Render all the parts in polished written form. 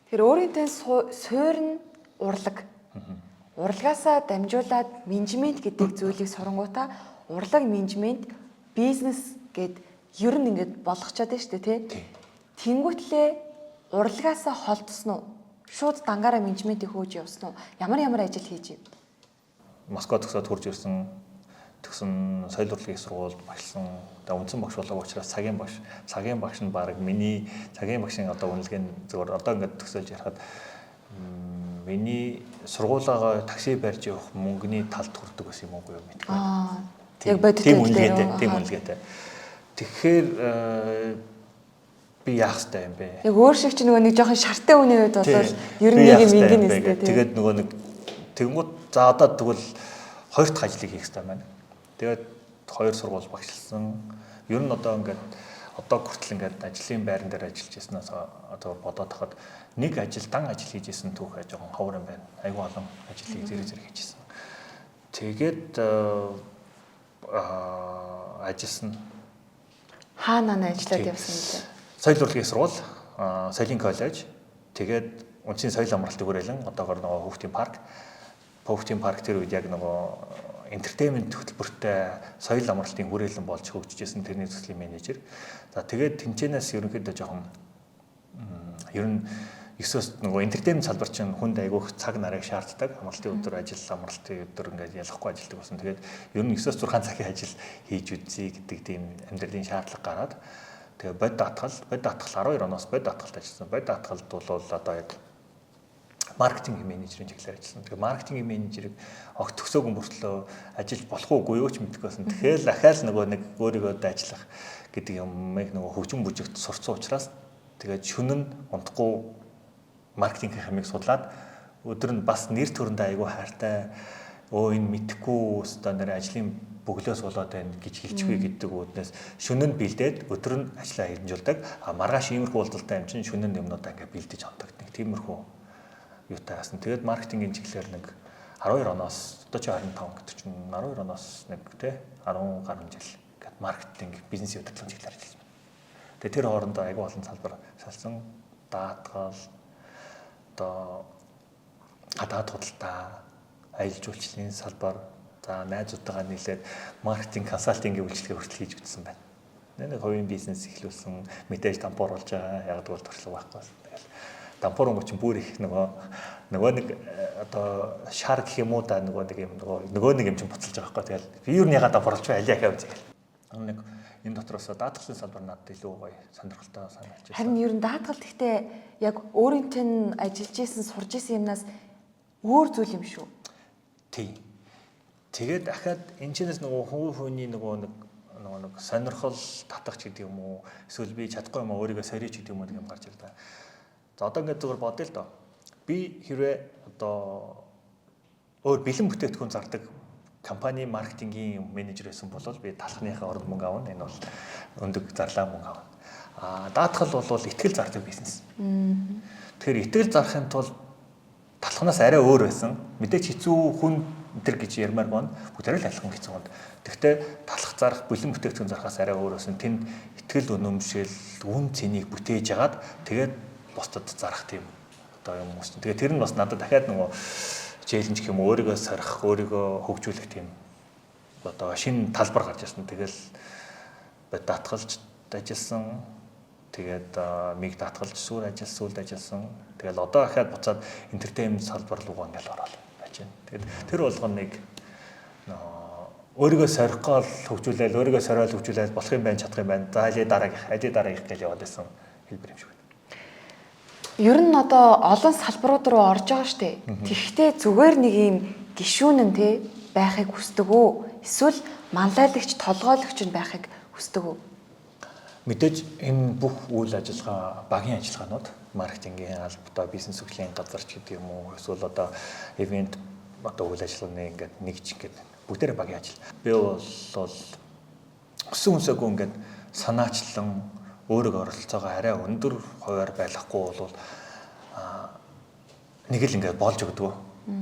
Тэгэхээр өөрийнхөө суурь нь урлаг. Урлагаасаа дамжуулаад менежмент гэдэг зүйлийг сурангуудаа урлаг менежмент бизнес гэд ер нь ингээд болгочоод байна шүү дээ тий. Тэнгүүтлээ урлагаасаа холдсон уу? Шууд дангаараа менежментийг хөөж явсан уу? Ямар ажил хийж ив? Москва төгсөөд хурж ирсэн соёл урлагийн сургуульд багшсан. Тэгээ үндсэн багш болоогүй учраас цагийн багш нь баг миний цагийн багшийн одоо үнэлгээний зөвөр одоо ингээд төгсөөлж ярахад миний сургуулиагаа такси барьж явах мөнгөний талд хүрдэг гэсэн юм уу мэдгүй. Яг бодит тийм үнэлгээтэй. Тэгэхээр би яах ёстой юм бэ? Яг өөр шиг чи нөгөө нэг жоохон шартай үний үед бол ер нь нэг юм ингэн нэстэй тийм. Тэгээд нөгөө нэг тэгэнгүүт за одоо тэгвэл хоёр дахь ажлыг хийх ёстой байна. Тэгээд хоёр сургууль багшилсан. Ер нь одоо хүртэл ингээд ажлын байран дээр ажиллаж байснаас одоо бодоод хахад нэг дан ажил хийж исэн түүх жоохон ховор юм байна. Айгүй олон ажлыг зэрэг хийжсэн. Тэгээд ажилласан. Хаана ажиллаад явсан бэ? Соёл урлагийн сургууль, соёлын коллеж, тэгээд үндэсний соёл амралтын хүрээлэн одоогоор нөгөө хүүхдийн парк тэр үед яг нөгөө entertainment хөтөлбөртэй соёл амралтын хүрээлэн болж хөгжижсэн тэрний төслийн менежер. За тэгээд тэнцэнээс ерөнхийдөө жоохон ер нь 9-өөс нөгөө entertainment салбар чинь хүнд айгүйх цаг нарыг шаарддаг. Амралтын өдөр амралтын өдөр ингээд ялахгүй ажилладаг болсон. Тэгээд ер нь 9-өөс 6 цагийн ажил хийж үзье гэдэг тийм амьдралын шаардлага гараад тэгээд бод даатгал 12 оноос бод даатгалд ажилласан. Бод даатгалд бол одоо яг маркетинг менежерийн чиглэлээр ажилласан. Тэгээд маркетинг менежерийг огт төгсөөгүй мөртлөө ажиллаж болох уугүй юу ч мэдгүй байсан. Тэгэхээр дахиад нөгөө нэг өөрийгөө ажиллах гэдэг юмыг нөгөө хөгжим бүжигт сурцсан учраас тэгээд шөнө нь унтахгүй маркетинг хэмиг судлаад өдөр нь бас нэр төрөндөө айгүй хайртай энэ мэдхгүй өстө нэр ажлын бөглөөс болоод байна гэж хэлчихвэ гэдэг үүднээс шөнө нь бэлдээд өдөр нь ажиллаа хэмжүүлдэг. Маргааш иймэрхүү уулзалтай юм чинь шөнө нь юмнуудаа ингээ бэлдэж онцогддог. Тиймэрхүү юутай хасан. Тэгээд маркетингийн чиглэлээр нэг 12 оноос одоо чи 25 гэдэг чинь 12 оноос нэг тий 10 гаруй жил гэдэг маркетинг бизнес удирдлагын чиглэлээр ажилласан. Тэгээд тэр хоорондоо айгүй олон салбар салсан. Даатгал одоо гадаад худалдаа, аялал жуулчлалын салбар, за найзуудтайгаа нийлээд маркетинг консалтингийн үйлчлэгээ хүртэл хийж үзсэн байна. Нэг хувийн бизнес эхлүүлсэн, мэдээж дампуур болж байгаа. Яг бол туршлага байхгүй байсан. Тэгэл дампуур өнгө чинь бүр их нөгөө нэг одоо шар гэх юм уу да нөгөө нэг юм чинь буцалж байгаа байхгүй. Тэгэл би юу нэга дампуур болж байгаа аль яхаа үзье. Нэг энэ дотроос даатгалын салбар надад илүү гоё сонирхолтой санагдаж байна. Харин ер нь даатгал гэхдээ яг өөрийнхөө нь ажиллаж исэн, сурж исэн юмнаас өөр зүйл юм шүү. Тий. Тэгээд дахиад энэ чэнэс нөгөө хүний нэг сонирхол татах ч гэдэг юм уу, эсвэл би чадахгүй юм өөрийгөө сорьж гэдэг юм уу нэг юм гарч ирдэ. За одоо ингээд зүгээр бодъё л доо. Би хэрвээ одоо өөр бэлэн бүтээгдэхүүн зардаг компани маркетингийн менежер байсан бол би талхныхаа орд мөнгө авна. Энэ бол өндөг зарлаа мөнгө авна. Даатгал бол итгэл зардаг бизнес. Тэгэхээр итгэл зарахын тулд талхнаас арай өөр байсан. Мэдээч хэцүү хүн энэ гэж ярмаар байна. Бүгдээрээ л адилхан хэцүү байна. Тэгэхдээ талх зарах, бэлэн бүтээгдэхүүн зарахаас арай өөр байсан. Тэнд итгэл үнэмшил, үн цэнийг бүтээж агаад тэгээд бусдад зарах тийм одоо юм уус. Тэгээд тэр нь бас надад дахиад нөгөө челленж гэх юм өөрийгөө сарих, өөрийгөө хөгжүүлэх тийм одоо шинэ талбар гарч ирсэн. Тэгэл даатгалж ажилласан. Тэгээд миг даатгалж сүр ажилласан. Тэгэл одоо дахиад буцаад entertainment салбар руу ингээл ороод байж байна. Тэгээд тэр болгоныг өөрийгөө сорихгоо хөгжүүлээл, өөрийгөө соройл хөгжүүлээл болох юм байна, чадах юм байна. За аль дараагийнх гэж яваад байсан хэлбэр юм шиг байна. Ер нь одоо олон салбарууд руу орж байгаа шүү дээ. Тэгэхдээ зүгээр нэг юм гишүүнэн те байхыг хүсдэг үү? Эсвэл манлайлагч, толгойлогч нь байхыг хүсдэг үү? Мэдээж энэ бүх үйл ажиллагаа, багийн ажиллагаанууд, маркетингийн албатай, бизнес эхлэлийн газар ч гэдэг юм уу, эсвэл одоо ивент одоо үйл ажиллагааны ингээд нэгж ингээд бүгдээрээ багийн ажил. Би бол өссөн хүнсээгүй ингээд санаачлан өөрийгөө оролцоогоо арай өндөр хувиар байлгахгүй бол нэг л ингээд болж өгдөг.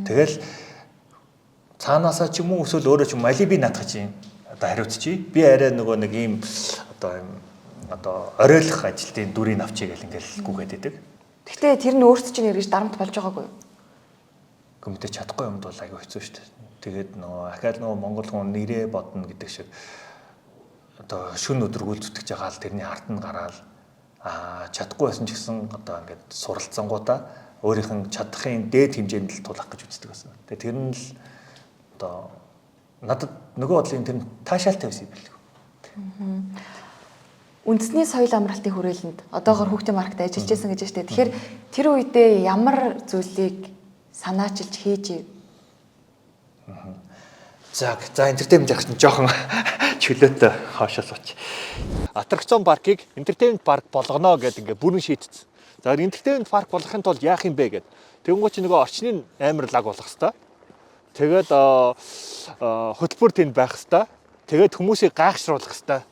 Тэгэл цаанаасаа ч юм уу эсвэл өөрөө ч юм али би наадах чинь одоо хариуцчихъя. Би арай нөгөө нэг ийм одоо оройлох ажилтны дүрийг авчиг гэл ингээд гүгээд идэг. Гэхдээ тэр нь өөрсдөд чинь эргэж дарамт болж байгаагүй юу? Гүмдэж чадахгүй юмд бол аягүй хэцүү шүү дээ. Тэгээд нөгөө ахаад нөгөө монгол хүн нэрээ бодно гэдэг шиг одоо шүн өдргүүл зүтгэж байгаа л тэрний ард нь гараад чадахгүй байсан ч гэсэн одоо ингээд суралцсангуудаа өөрийнх нь чадахын дээд хэмжээнд л тулах гэж үздэг байсан. Тэгээд тэр нь л одоо надад нөгөө бодлын тэр таашаалтай байсан юм билүү. Үндэсний соёл амралтын хүрээлэнд одоогоор хүүхдийн маркт ажиллаж байсан гэж байна шүү дээ. Тэгэхээр тэр үедээ ямар зүйлийг санаачилж хийж ив? За entertainment яг чинь жоохон чөлөөтэй хаашаа сууч. Аттракцион паркийг entertainment парк болгоно гэдэг ингээ бүрэн шийдсэн. За entertainment парк болгохын тулд яах юм бэ гэд. Тэнгуү чи нөгөө орчныг амар лаг болгох хэвээр. Тэгээд хөтөлбөр тэнд байх хэвээр. Тэгээд хүмүүсийг гайхшруулах хэвээр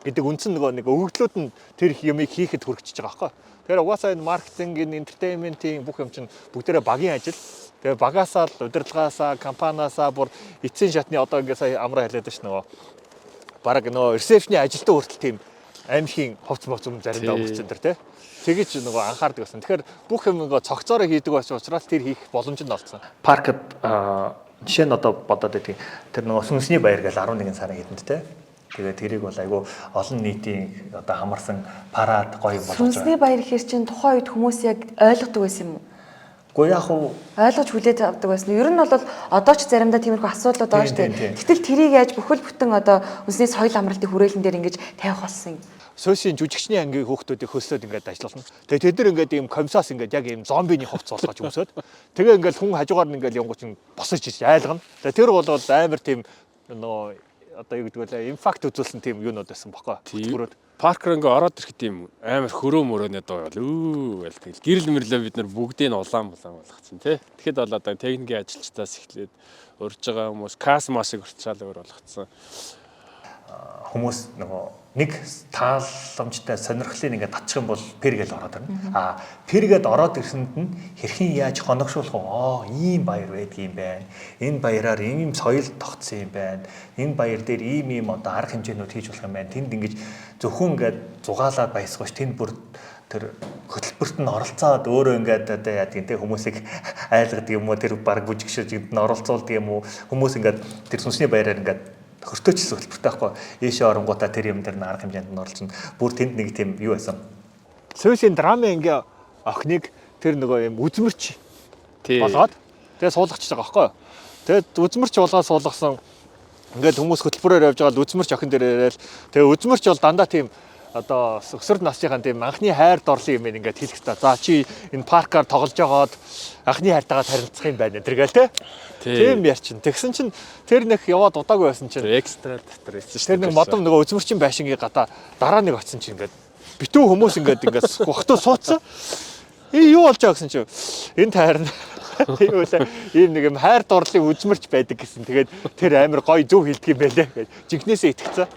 гэдэг үндсэн нөгөө нэг өгөгдлүүд нь тэр юмыг хийхэд хүрчихэж байгаа байхгүй. Тэгэхээр угаасаа энэ маркетингийн, entertainment-ийн бүх юм чинь бүгдээрээ багийн ажил. Тэгээ багаасаа л удирдлагаасаа, компаниасаа бүр эцсийн шатны одоо ингээ сая амраа хэлээд ш нөгөө бараг нөгөө ресепшны ажилтан хүртэл тийм аимшиг ховц моц юм заримдаа өгсөн дэр тий. Тэгэж нөгөө анхаардаг байсан. Тэгэхээр бүх юм ингээ цогцоороо хийдэг байсан учраас тэр хийх боломж нь олцсон. Паркд жишээ нь одоо бодоод байдаг. Тэр нөгөө сүнсний баяр гэж 11 сарын хэдэнд тий. Тэгээд тэрийг бол айгүй олон нийтийн одоо хамарсан парад гоё болгож байгаа. Сүнсний баяр ихэр чинь тухайн үед хүмүүс яг ойлгодог байсан юм уу? Гэхдээ яг уу ойлгож хүлээж авдаг байсан. Ер нь бол одоо ч заримдаа тиймэрхүү асуудлууд байгаа шүү дээ. Гэтэл тэрийг яаж бүхэл бүтэн одоо үндэсний соёл амралтын хүрээлэн дээр ингэж тавих болсон юм. Сойсийн жүжигчний ангийн хүүхдүүдийг хөслөөд ингээд ажиллуулна. Тэгээд тэд нар ингээд ийм комиссаас ингээд яг ийм зомбиний хувцс болгож өмсөд. Тэгээ ингээд хүн хажуугаар нь ингээд явгооч босож иж айлгана. Тэгээд тэр бол амар тийм нөгөө одоо юу гэдэг вэ? Импакт үзүүлсэн тийм юунууд байсан бохоо. Хөтөлбөрөд. Паркер ингээ ороод ирэхэд тийм амар хөрөө мөрөөний дуу бол гээл тэгэл гэрэл мэрлээ бид нар бүгдийг нь улаан болгоцсон тий. Тэгэхэд бол одоо техникийн ажилчдаас эхлээд урьж байгаа хүмүүс кас масыг урьдчаал өөр болгоцсон. Хүмүүс нөгөө нэг тааламжтай сонирхлын ингээд татчих юм бол пэргээл ороод ирнэ. Пэргээд ороод ирсэнд нь хэрхэн яаж хоногшуулах ийм баяр байдаг юм байна. Энэ баяраар ийм соёл тогтсон юм байна. Энэ баяр дээр ийм одоо арга хэмжээнүүд хийж болох юм байна. Тэнд ингэж зөвхөн ингээд зугаалаад баясгооч тэнд бүр тэр хөтөлбөрт нь оролцоод өөрөө ингээд одоо яа гэдэг хүмүүсийг айлгадаг юм уу тэр баг бүжигшиж энд нь оролцуулдаг юм уу хүмүүс ингээд тэр сүнсний баяраар ингээд хөртөөчсөн хөтөлбөртэй байхгүй ийшээ оронгуудаа тэр юм дээр нь арга хэмжээнд нь оролцсон бүр тэнд нэг тийм юу байсан сүүлийн драмын ингээ охиныг тэр нөгөө юм үзмэрч болгоод тэгээ суулгачихж байгаа байхгүй тэгээд үзмэрч болгоод суулгасан ингээд хүмүүс хөтөлбөрөөр явж байгаа үзмэрч охин дээр яриад тэгээ үзмэрч бол дандаа тийм одоо өсвөр насныхаа тийм анхны хайр дорлын юм ингээд хэлэх та. За чи энэ паркаар тоглож байгаад анхны хайртайгаа харилцах юм байна тэргээл те. Тийм ярьчин. Тэгсэн чинь тэр нэг яваад удаагүй байсан чинь экстра дотор ирсэн шүү. Тэр нэг модон нөгөө үзмэрчин байшингийн гадаа дараа нэг очсон чинь ингээд битүү хүмүүс ингээд хохтоо суудсан. Юу болж байгаа гэсэн чинь энэ тайр нь ийм нэг юм хайр дурлалын үзмэрч байдаг гэсэн. Тэгээд тэр амар гоё зөв хэлдэг юм байлээ гэж жинхнээсээ итгэцээ.